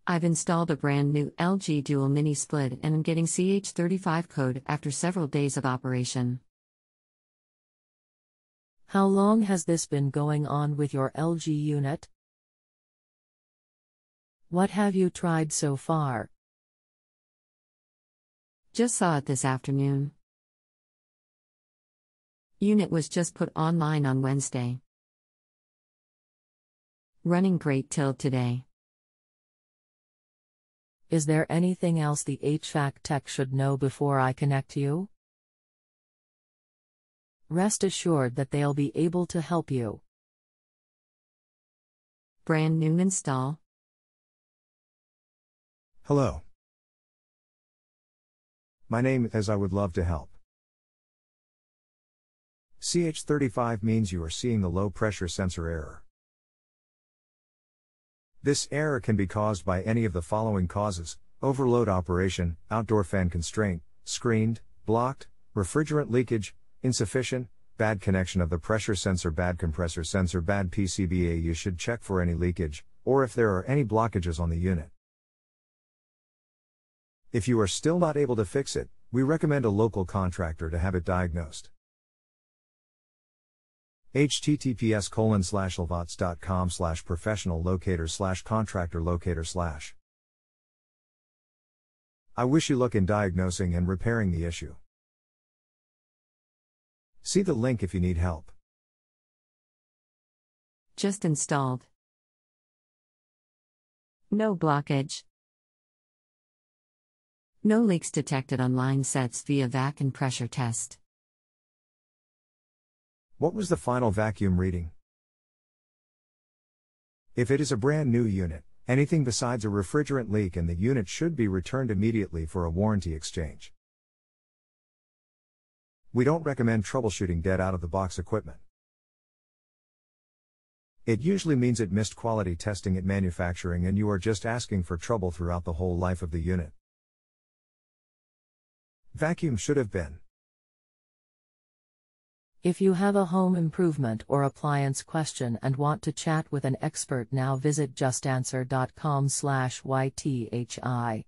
I've installed a brand new LG Dual Mini Split and am getting CH35 code after several days of operation. How long has this been going on with your LG unit? What have you tried so far? Just saw it this afternoon. Unit was just put online on Wednesday. Running great till today. Is there anything else the HVAC Tech should know before I connect you? Rest assured that they'll be able to help you. Brand new install. Hello. My name is I would love to help. CH35 means you are seeing the low pressure sensor error. This error can be caused by any of the following causes: overload operation, outdoor fan constraint, screened, blocked, refrigerant leakage, insufficient, bad connection of the pressure sensor, bad compressor sensor, bad PCBA. You should check for any leakage, or if there are any blockages on the unit. If you are still not able to fix it, we recommend a local contractor to have it diagnosed. https://lvots.com/professional-locator/contractor-locator/. I wish you luck in diagnosing and repairing the issue. See the link if you need help. Just installed. No blockage. No leaks detected on line sets via vac and pressure test. What was the final vacuum reading? If it is a brand new unit, anything besides a refrigerant leak in the unit should be returned immediately for a warranty exchange. We don't recommend troubleshooting dead out of the box equipment. It usually means it missed quality testing at manufacturing and you are just asking for trouble throughout the whole life of the unit. Vacuum should have been. If you have a home improvement or appliance question and want to chat with an expert now, visit justanswer.com/ythi.